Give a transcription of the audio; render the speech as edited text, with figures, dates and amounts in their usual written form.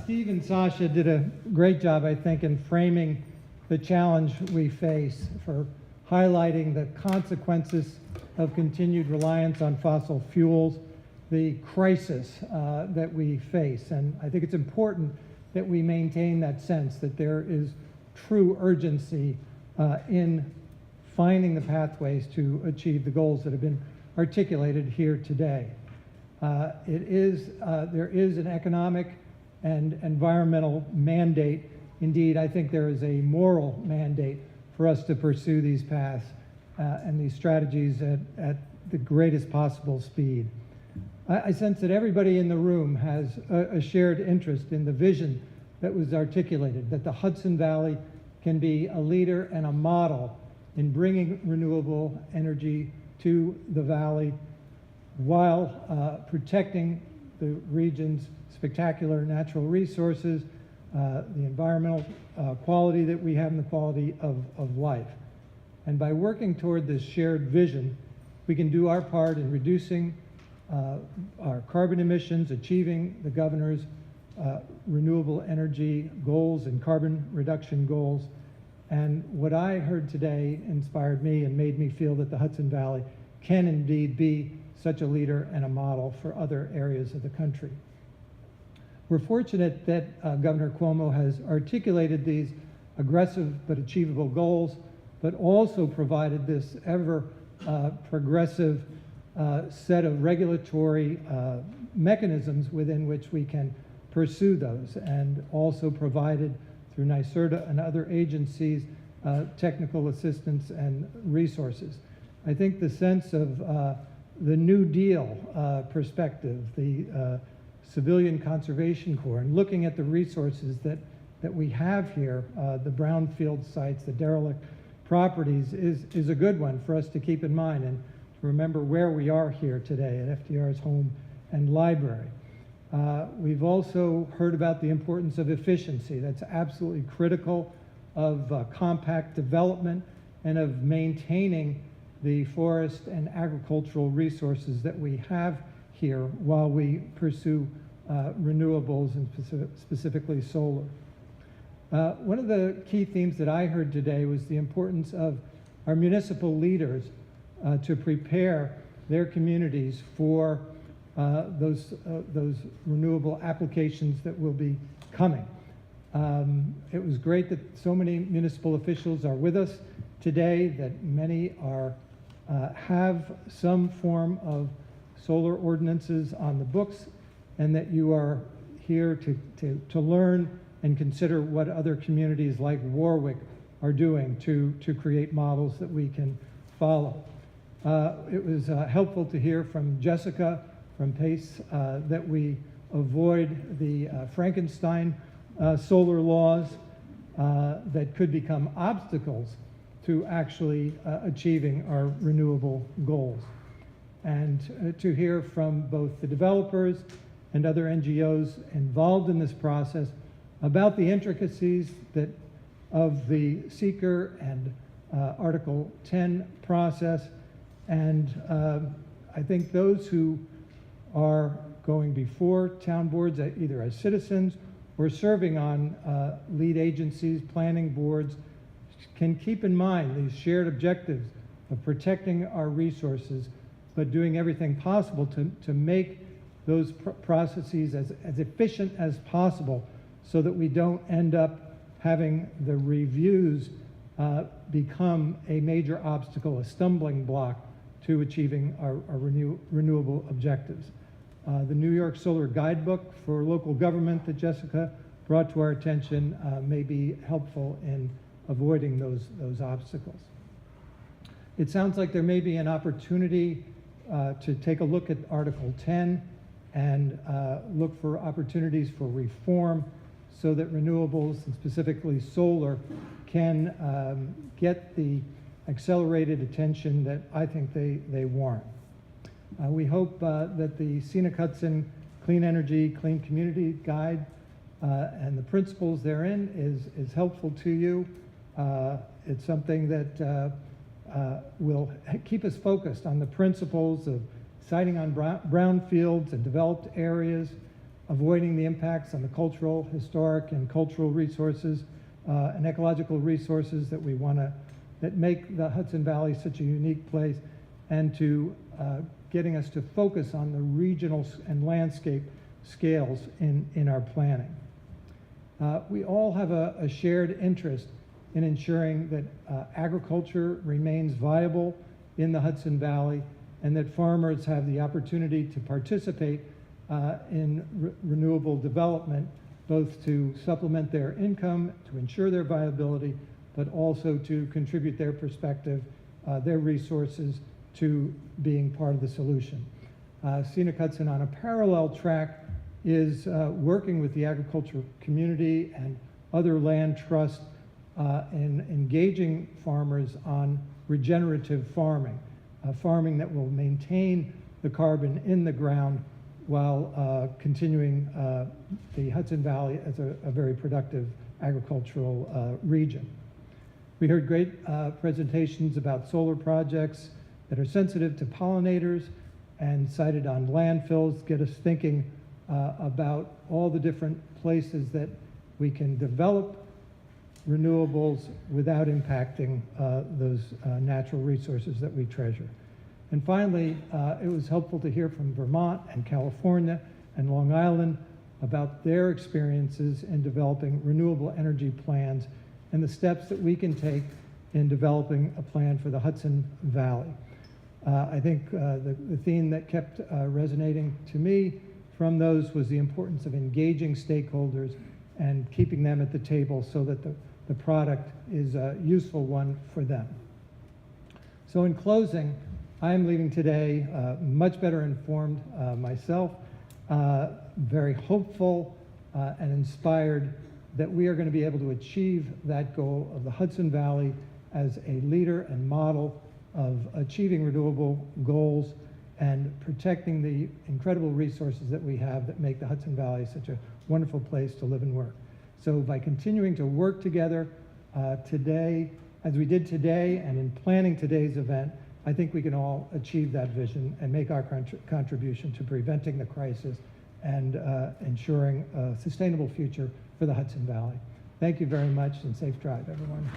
Steve and Sasha did a great job, I think, in framing the challenge we face, for highlighting the consequences of continued reliance on fossil fuels, the crisis that we face. And I think it's important that we maintain that sense that there is true urgency in finding the pathways to achieve the goals that have been articulated here today. There is an economic and environmental mandate. Indeed, I think there is a moral mandate for us to pursue these paths and these strategies at the greatest possible speed. I sense that everybody in the room has a shared interest in the vision that was articulated, that the Hudson Valley can be a leader and a model in bringing renewable energy to the valley while protecting the region's spectacular natural resources, the environmental quality that we have, and the quality of life. And by working toward this shared vision, we can do our part in reducing our carbon emissions, achieving the governor's renewable energy goals and carbon reduction goals. And what I heard today inspired me and made me feel that the Hudson Valley can indeed be such a leader and a model for other areas of the country. We're fortunate that Governor Cuomo has articulated these aggressive but achievable goals, but also provided this ever progressive set of regulatory mechanisms within which we can pursue those, and also provided through NYSERDA and other agencies technical assistance and resources. I think the sense of the New Deal perspective, the Civilian Conservation Corps, and looking at the resources that we have here, the brownfield sites, the derelict properties, is a good one for us to keep in mind and to remember where we are here today at FDR's home and library. We've also heard about the importance of efficiency. That's absolutely critical, of compact development and of maintaining the forest and agricultural resources that we have here while we pursue renewables, and specifically solar. One of the key themes that I heard today was the importance of our municipal leaders to prepare their communities for those renewable applications that will be coming. It was great that so many municipal officials are with us today, that many have some form of solar ordinances on the books, and that you are here to learn and consider what other communities like Warwick are doing to create models that we can follow. It was helpful to hear from Jessica from PACE that we avoid the Frankenstein solar laws that could become obstacles to actually achieving our renewable goals. And to hear from both the developers and other NGOs involved in this process about the intricacies of the seeker and Article 10 process. And I think those who are going before town boards, either as citizens or serving on lead agencies, planning boards, can keep in mind these shared objectives of protecting our resources, but doing everything possible to make those processes as efficient as possible, so that we don't end up having the reviews become a major obstacle, a stumbling block to achieving our renewable objectives. The New York Solar Guidebook for local government that Jessica brought to our attention may be helpful in avoiding those obstacles. It sounds like there may be an opportunity to take a look at Article 10 and look for opportunities for reform, so that renewables, and specifically solar, can get the accelerated attention that I think they warrant. We hope that the Scenic Hudson Clean Energy, Clean Community Guide and the principles therein is helpful to you. It's something that will keep us focused on the principles of siting on brownfields and developed areas, avoiding the impacts on the cultural, historic, and cultural resources and ecological resources that make the Hudson Valley such a unique place, and to getting us to focus on the regional and landscape scales in our planning. We all have a shared interest in ensuring that agriculture remains viable in the Hudson Valley, and that farmers have the opportunity to participate in renewable development, both to supplement their income, to ensure their viability, but also to contribute their perspective, their resources to being part of the solution. Scenic Hudson, on a parallel track, is working with the agricultural community and other land trusts in engaging farmers on regenerative farming, farming that will maintain the carbon in the ground while continuing the Hudson Valley as a very productive agricultural region. We heard great presentations about solar projects that are sensitive to pollinators and sited on landfills, get us thinking about all the different places that we can develop renewables without impacting those natural resources that we treasure. And finally, it was helpful to hear from Vermont and California and Long Island about their experiences in developing renewable energy plans and the steps that we can take in developing a plan for the Hudson Valley. I think the theme that kept resonating to me from those was the importance of engaging stakeholders and keeping them at the table so that the product is a useful one for them. So in closing, I am leaving today much better informed myself, very hopeful and inspired that we are going to be able to achieve that goal of the Hudson Valley as a leader and model of achieving renewable goals and protecting the incredible resources that we have that make the Hudson Valley such a wonderful place to live and work. So by continuing to work together today, as we did today, and in planning today's event, I think we can all achieve that vision and make our contribution to preventing the crisis and ensuring a sustainable future for the Hudson Valley. Thank you very much, and safe drive, everyone.